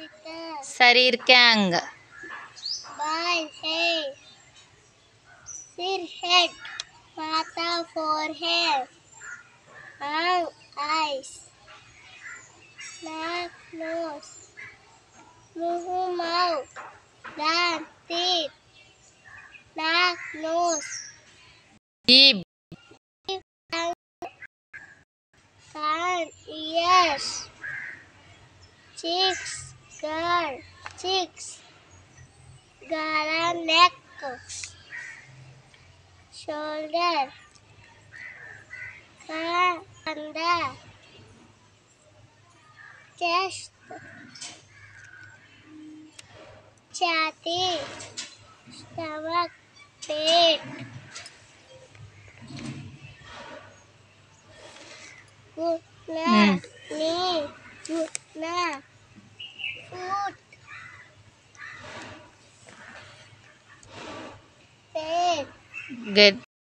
शरीर के अंग। बाल है, सिर हेड, माथा forehead, आंख eyes, नाक nose, मुंह mouth, दांत teeth, नाक nose, जीभ। कान ears, cheeks girl, cheeks, gala neck, shoulder, कंधा, chest, छाती, stomach, पेट, घुटना, knee, घुटना, foot, पेट। Good.